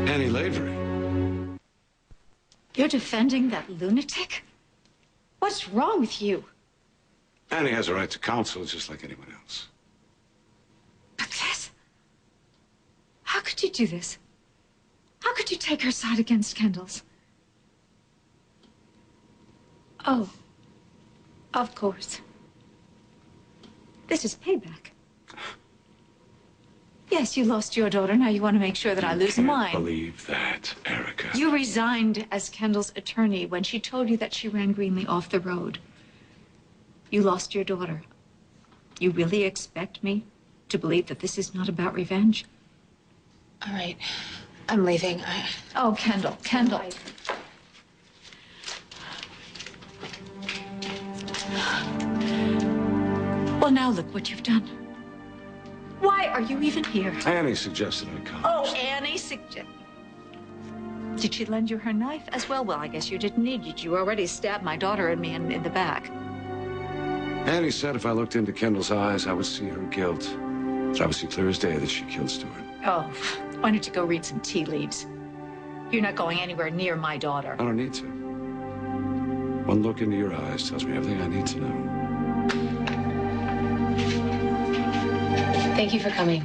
Annie Lavery. You're defending that lunatic? What's wrong with you? Annie has a right to counsel just like anyone else. But this... How could you do this? How could you take her side against Kendall's? Oh, of course. This is payback. Yes, you lost your daughter. Now you want to make sure that I lose mine. I can't believe that, Erica. You resigned as Kendall's attorney when she told you that she ran Greenlee off the road. You lost your daughter. You really expect me to believe that this is not about revenge? All right. I'm leaving. Oh, Kendall. Well, now look what you've done. Why are you even here? Annie suggested I come. Oh, Annie suggested. Did she lend you her knife as well? Well, I guess you didn't need it. You already stabbed my daughter and me in the back. Annie said if I looked into Kendall's eyes, I would see her guilt. That I would see clear as day that she killed Stewart. Oh, why don't you go read some tea leaves? You're not going anywhere near my daughter. I don't need to. One look into your eyes tells me everything I need to know. Thank you for coming.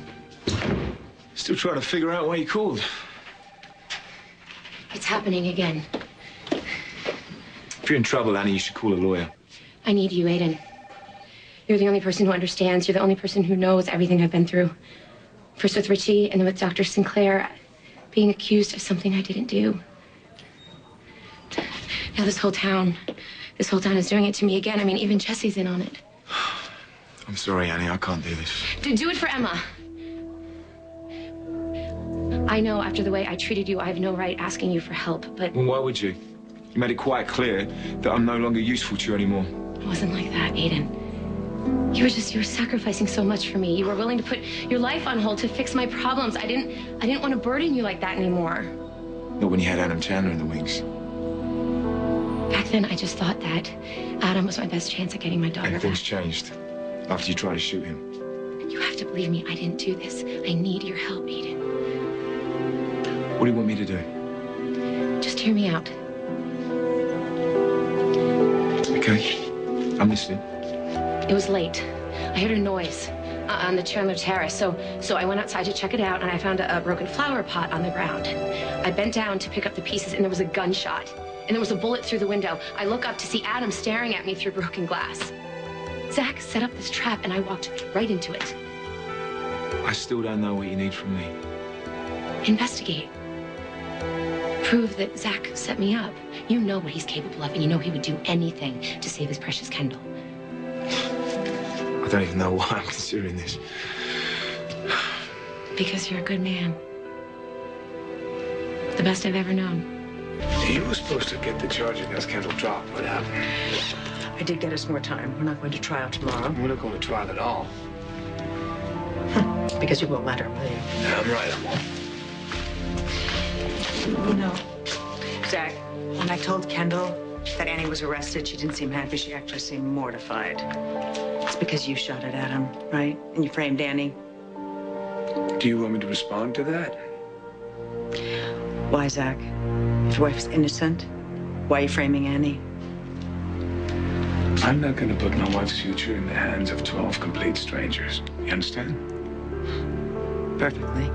Still trying to figure out why you called. It's happening again. If you're in trouble, Annie, you should call a lawyer. I need you, Aidan. You're the only person who understands. You're the only person who knows everything I've been through. First with Richie, and then with Dr. Sinclair, being accused of something I didn't do. Now this whole town is doing it to me again. I mean, even Jesse's in on it. I'm sorry, Annie, I can't do this. Do it for Emma. I know after the way I treated you, I have no right asking you for help, but... Well, why would you? You made it quite clear that I'm no longer useful to you anymore. It wasn't like that, Aidan. You were sacrificing so much for me. You were willing to put your life on hold to fix my problems. I didn't want to burden you like that anymore. Not when you had Adam Chandler in the wings. Back then, I just thought that Adam was my best chance at getting my daughter And things back. changed after you tried to shoot him. You have to believe me. I didn't do this. I need your help, Aidan. What do you want me to do? Just hear me out. Okay, I'm listening. It was late. I heard a noise on the Chandler Terrace, so I went outside to check it out, and I found a broken flower pot on the ground. I bent down to pick up the pieces, and there was a gunshot, and there was a bullet through the window. I look up to see Adam staring at me through broken glass. Zach set up this trap, and I walked right into it. I still don't know what you need from me. Investigate. Prove that Zach set me up. You know what he's capable of, and you know he would do anything to save his precious Kendall. I don't even know why I'm considering this. Because you're a good man. The best I've ever known. You were supposed to get the charge against Kendall dropped. What happened? I did get us more time. We're not going to trial tomorrow. We're not going to trial at all. Because you won't let her, will you? Yeah, I'm right, I won't. You know, Zach, when I told Kendall that Annie was arrested, she didn't seem happy. She actually seemed mortified. It's because you shot at Adam, right? And you framed Annie. Do you want me to respond to that? Why, Zach? If your wife's innocent, why are you framing Annie? I'm not going to put my wife's future in the hands of 12 complete strangers. You understand? Perfectly.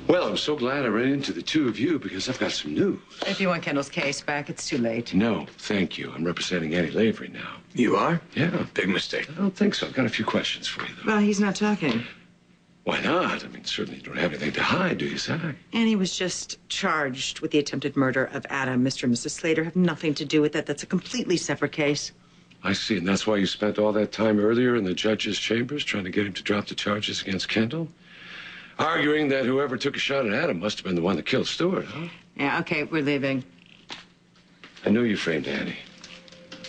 Well, I'm so glad I ran into the two of you because I've got some news. If you want Kendall's case back, it's too late. No, thank you. I'm representing Annie Lavery now. You are? Yeah. Big mistake. I don't think so. I've got a few questions for you, though. Well, he's not talking. Why not? I mean, certainly you don't have anything to hide, do you, Zach? Annie was just charged with the attempted murder of Adam. Mr. and Mrs. Slater have nothing to do with that. That's a completely separate case. I see, and that's why you spent all that time earlier in the judge's chambers trying to get him to drop the charges against Kendall? Arguing that whoever took a shot at Adam must have been the one that killed Stewart, huh? Yeah, okay, we're leaving. I knew you framed Annie.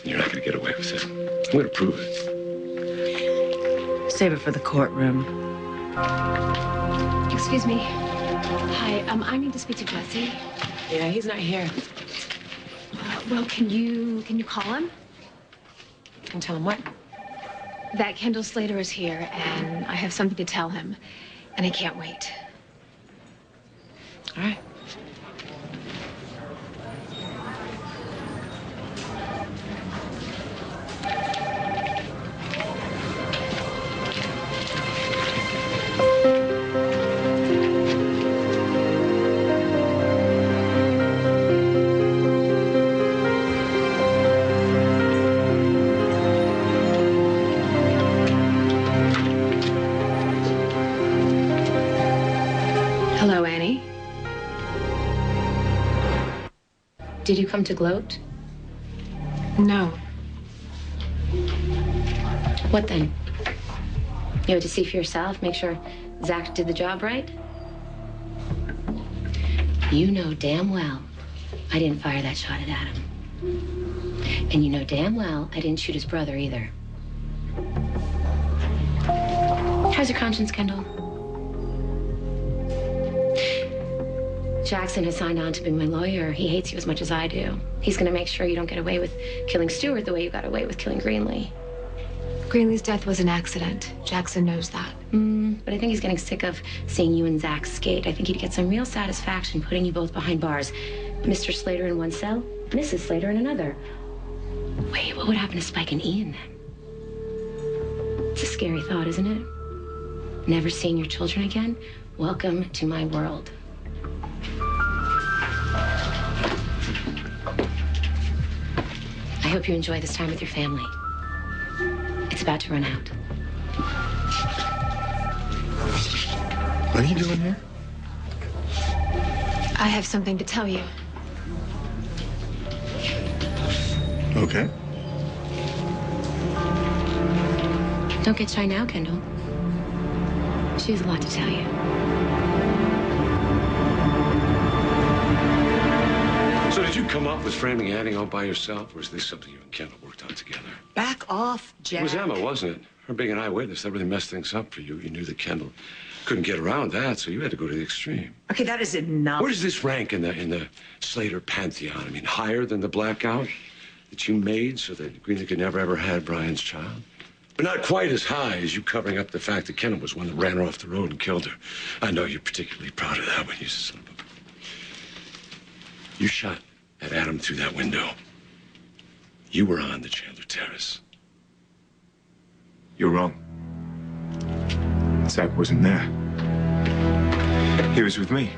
You're not going to get away with it. I'm going to prove it. Save it for the courtroom. Excuse me. Hi, I need to speak to Jesse. Yeah, he's not here. Well, can you call him? And tell him what? That Kendall Slater is here, and I have something to tell him. and I can't wait. All right. Hello, Annie. Did you come to gloat? No. What then? You had to see for yourself, make sure Zach did the job right? You know damn well I didn't fire that shot at Adam. And you know damn well I didn't shoot his brother either. How's your conscience, Kendall? Jackson has signed on to be my lawyer. He hates you as much as I do. He's going to make sure you don't get away with killing Stewart the way you got away with killing Greenlee. Greenlee's death was an accident. Jackson knows that. But I think he's getting sick of seeing you and Zach skate. I think he'd get some real satisfaction putting you both behind bars. Mr. Slater in one cell, Mrs. Slater in another. Wait, what would happen to Spike and Ian then? It's a scary thought, isn't it? Never seeing your children again? Welcome to my world. I hope you enjoy this time with your family. It's about to run out. What are you doing here? I have something to tell you. Okay. Don't get shy now, Kendall. She has a lot to tell you. So did you come up with framing Annie all by yourself, or is this something you and Kendall worked on together? Back off, Jack. It was Emma, wasn't it? Her being an eyewitness, that really messed things up for you. You knew that Kendall couldn't get around that, so you had to go to the extreme. Okay, that is enough. Where does this rank in the Slater pantheon? I mean, higher than the blackout that you made so that Greenlee could never, ever had Brian's child? But not quite as high as you covering up the fact that Kendall was one that ran her off the road and killed her. I know you're particularly proud of that when you son of a... You shot at Adam through that window. You were on the Chandler Terrace. You're wrong. Zach wasn't there. He was with me.